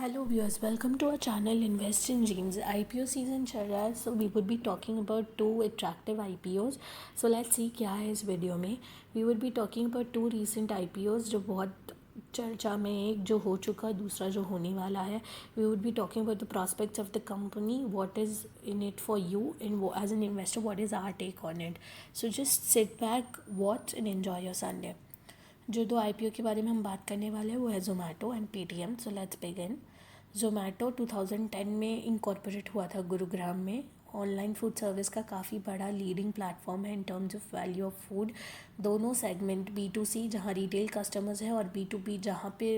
Hello viewers, welcome to our channel Invest in Dreams. IPO season चल रहा है, so we would be talking about two attractive IPOs. So let's see क्या है इस video में. We would be talking about two recent IPOs जो बहुत चर्चा में, एक जो हो चुका, दूसरा जो होने वाला है. We would be talking about the prospects of the company, what is in it for you, and as an investor, what is our take on it. So just sit back, watch and enjoy your Sunday. जो दो IPO के बारे में हम बात करने वाले हैं वो है Zomato and Paytm. So let's begin. Zomato 2010 में इनकॉर्पोरेट हुआ था गुरुग्राम में. ऑनलाइन फूड सर्विस का काफ़ी बड़ा लीडिंग प्लेटफॉर्म है in terms of value of food. दोनों सेगमेंट B2C जहाँ रिटेल कस्टमर्स है और B2B जहाँ पे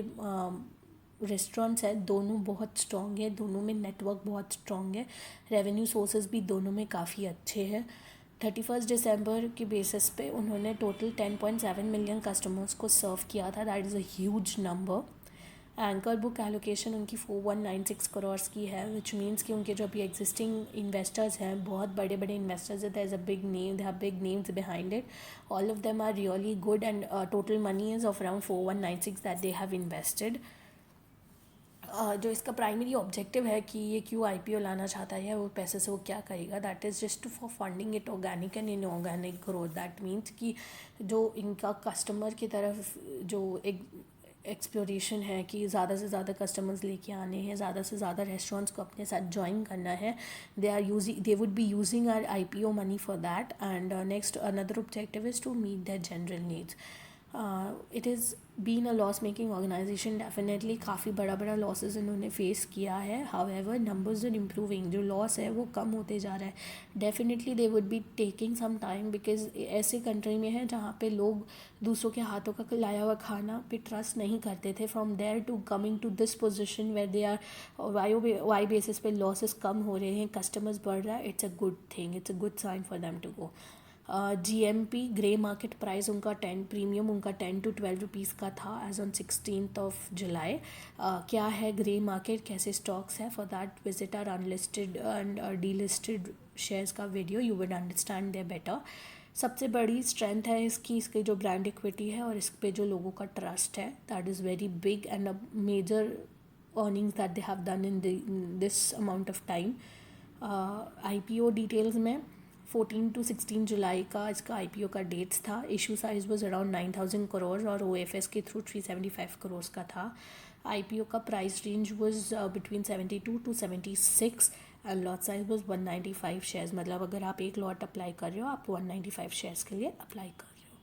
रेस्टोरेंट्स है, दोनों बहुत स्ट्रॉन्ग है. दोनों में नेटवर्क बहुत स्ट्रॉन्ग है. रेवेन्यू सोर्सेज भी दोनों में काफ़ी अच्छे हैं. 31 दिसंबर के बेसिस पे उन्होंने टोटल 10.7 मिलियन कस्टमर्स को सर्व किया था. That is a huge number. Anchor book allocation उनकी 4196 करोड़ की है, विच मीन्स कि उनके जो अभी एग्जिस्टिंग इन्वेस्टर्स हैं, बहुत बड़े बड़े इन्वेस्टर्स है. There is a big name, they have big names behind it. All of them are really good and total money is of around 4196 that they have invested. जो इसका प्राइमरी ऑब्जेक्टिव है कि ये क्यों आईपीओ लाना चाहता है, वो पैसे से वो क्या करेगा, that is just for funding it organic and inorganic growth. That means कि जो इनका कस्टमर की तरफ जो एक एक्सप्लोरेशन है कि ज़्यादा से ज़्यादा कस्टमर्स लेके आने हैं, ज़्यादा से ज़्यादा रेस्टोरेंट्स को अपने साथ ज्वाइन करना है. They would be using our IPO money for that. And next another objective is to meet their general needs. It is been a loss making organisation. Definitely काफ़ी बड़ा लॉसेस इन्होंने फेस किया है. However numbers are improving. जो loss है वो कम होते जा रहा है. Definitely they would be taking some time because ऐसे कंट्री में है जहाँ पे लोग दूसरों के हाथों का लाया हुआ खाना पे ट्रस्ट नहीं करते थे. From there to coming to this position where they are Y basis पे लॉसेस कम हो रहे हैं, कस्टमर्स बढ़ रहा है. It's a good thing, it's a good sign for them to go. GMP grey market price उनका 10 प्रीमियम उनका 10 to 12 रुपीज़ का था एज ऑन 16 जुलाई. क्या है ग्रे मार्केट, कैसे स्टॉक्स है, for that visit are unlisted and delisted shares का video. You would understand they better. सबसे बड़ी स्ट्रेंथ है इसकी जो ब्रांड इक्विटी है और इस पे जो लोगों का ट्रस्ट है, that is very big and a major earnings that they have done in this amount of time. IPO details में 14 to 16 जुलाई का इसका आईपीओ का डेट्स था. Issue size was around 9000 crore और OFS के थ्रू 375 करोड़ का था. आईपीओ का price range was between 72 to 76 and lot size was 195 shares. मतलब अगर आप एक लॉट अप्लाई कर रहे हो, आप 195 शेयर्स के लिए अप्लाई कर रहे हो.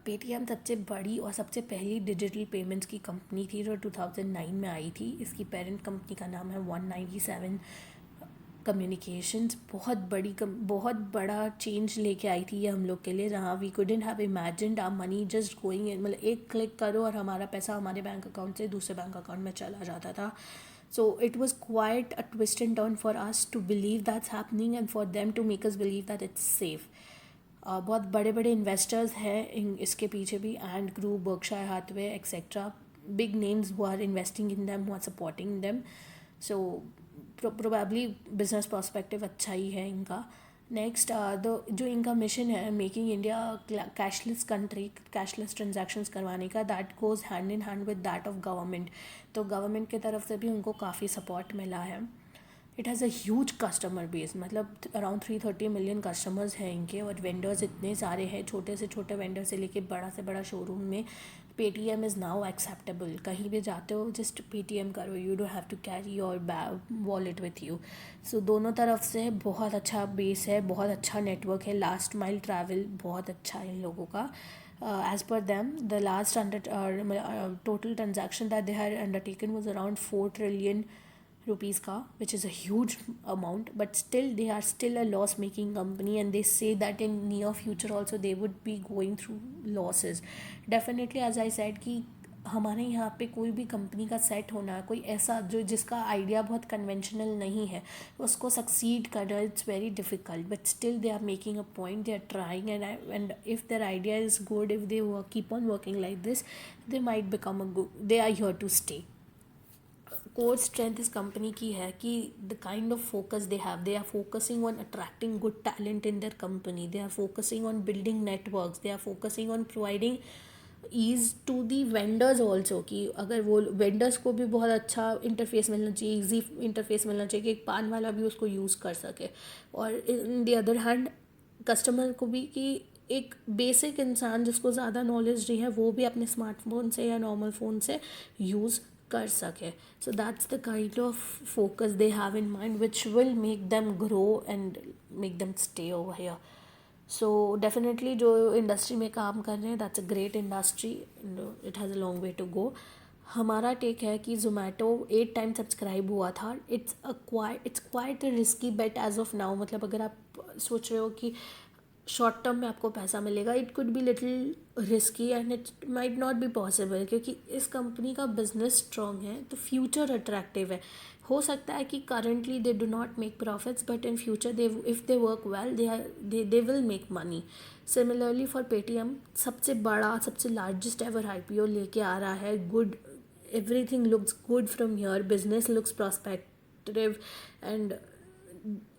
पेटीएम सबसे बड़ी और सबसे पहली डिजिटल पेमेंट्स की कंपनी थी जो 2009 में आई थी. इसकी पेरेंट कंपनी का नाम है 197 कम्युनिकेशंस. बहुत बड़ा चेंज लेके आई थी ये हम लोग के लिए, जहाँ we couldn't have imagined our money just going in. मतलब एक क्लिक करो और हमारा पैसा हमारे बैंक अकाउंट से दूसरे बैंक अकाउंट में चला जाता था. So it was quite a twist and turn for us to believe that's happening and for them to make us believe that it's safe. बहुत बड़े बड़े इन्वेस्टर्स हैं इसके पीछे भी, and group, Berkshire Hathaway etcetera. Big names who are investing in them, who are supporting them. So probably business perspective अच्छा ही है इनका. नेक्स्ट जो इनका मिशन है making India cashless country, cashless transactions करवाने का, that goes hand in hand with that of government. तो गवर्नमेंट की तरफ से भी उनको काफ़ी सपोर्ट मिला है. It has a huge customer base. मतलब अराउंड 330 मिलियन कस्टमर्स हैं इनके, और वेंडर्स इतने सारे हैं, छोटे से छोटे वेंडर से लेके बड़ा से बड़ा शोरूम में. Paytm is now acceptable. कहीं भी जाते हो जस्ट पेटीएम करो, you don't have to carry your wallet with you. So दोनों तरफ से बहुत अच्छा बेस है, बहुत अच्छा नेटवर्क है. लास्ट माइल ट्रैवल बहुत अच्छा है इन लोगों का. As per them, the last total transaction that they had undertaken was around 4 trillion rupees ka, which is a huge amount, but still they are still a loss making company, and they say that in near future also they would be going through losses. Definitely, as I said कि हमारे यहाँ पे कोई भी company का set होना, कोई ऐसा जो जिसका आइडिया बहुत कन्वेंशनल नहीं है, उसको सक्सीड करना it's very difficult. But still they are making a point, they are trying, and if their idea is good, if they keep on working like this, they might become a good, they are here to stay. Core strength इस company की है कि the kind of focus they are focusing on attracting good talent in their company, they are focusing on building networks, they are focusing on providing ease to the vendors also, कि अगर वो vendors को भी बहुत अच्छा interface मिलना चाहिए, easy interface मिलना चाहिए कि एक पान वाला भी उसको यूज़ कर सके, और इन दी अदर हैंड कस्टमर को भी कि एक बेसिक इंसान जिसको ज़्यादा नॉलेज नहीं है वो भी अपने स्मार्टफोन से या नॉर्मल फ़ोन से यूज़ कर सके. So that's the kind of focus they have in mind, which will make them grow and make them stay over here. So definitely जो इंडस्ट्री में काम कर रहे हैं, that's a great industry, it has a long way to go. हमारा take है कि Zomato 8 time subscribe हुआ था. It's quite risky bet as of now. मतलब अगर आप सोच रहे हो कि शॉर्ट टर्म में आपको पैसा मिलेगा, it could be little risky and it might not be possible, क्योंकि इस कंपनी का बिजनेस स्ट्रॉन्ग है तो फ्यूचर अट्रैक्टिव है. हो सकता है कि currently they do not make profits, but in future they if they work well they will make money. Similarly for Paytm, सबसे बड़ा सबसे लार्जेस्ट एवर आईपीओ लेके आ रहा है. Good, everything looks good from here, business looks prospective and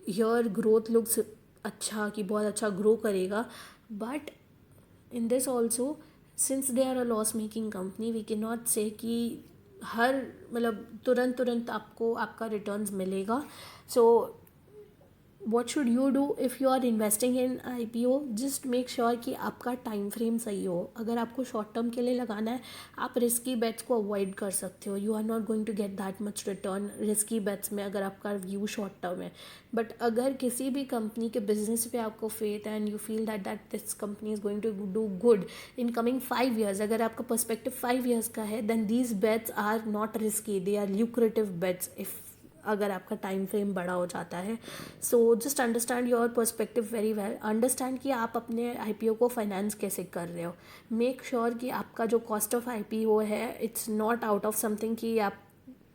here growth looks अच्छा, कि बहुत अच्छा ग्रो करेगा. But in this also, since they are a loss making company, we can not say कि हर मतलब तुरंत आपको आपका रिटर्न्स मिलेगा. सो what should you do if you are investing in IPO? just make sure कि आपका टाइम फ्रेम सही हो. अगर आपको शॉर्ट टर्म के लिए लगाना है, आप रिस्की बेट्स को अवॉइड कर सकते हो. You are not going to get that much return risky bets में अगर आपका व्यू शॉर्ट टर्म है. बट अगर किसी भी कंपनी के बिजनेस पे आपको फेथ है and you feel that this company is going to do good in coming 5 years, अगर आपका पर्सपेक्टिव 5 years का है, then these bets are not risky, they are lucrative bets if अगर आपका टाइम फ्रेम बड़ा हो जाता है. So just understand your perspective very well. Understand कि आप अपने आईपीओ को फाइनेंस कैसे कर रहे हो. मेक श्योर कि आपका जो कॉस्ट ऑफ आईपीओ है, it's not out of something कि आप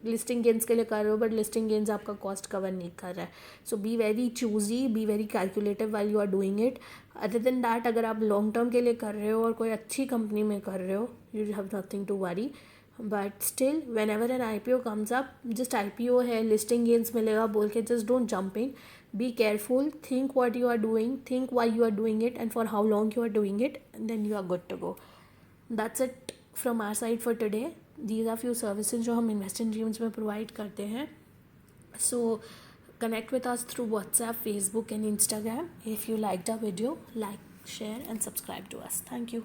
लिस्टिंग गेंस के लिए कर रहे हो बट लिस्टिंग गेंस आपका कॉस्ट कवर नहीं कर रहा है. So be very choosy, be very calculative while you are doing it. Other than that, अगर आप लॉन्ग टर्म के लिए कर रहे हो और कोई अच्छी कंपनी में कर रहे हो, you have nothing to worry. But still whenever an IPO comes up, just IPO है, लिस्टिंग गेंस मिलेगा बोल के just don't jump in. Be careful, think what you are doing, think why you are doing it and for how long you are doing it, and then you are good to go. That's it from our side for today. These are few services जो हम invest in dreams में provide करते हैं. So connect with us through WhatsApp, Facebook and Instagram. If you liked our video, like, share and subscribe to us. Thank you.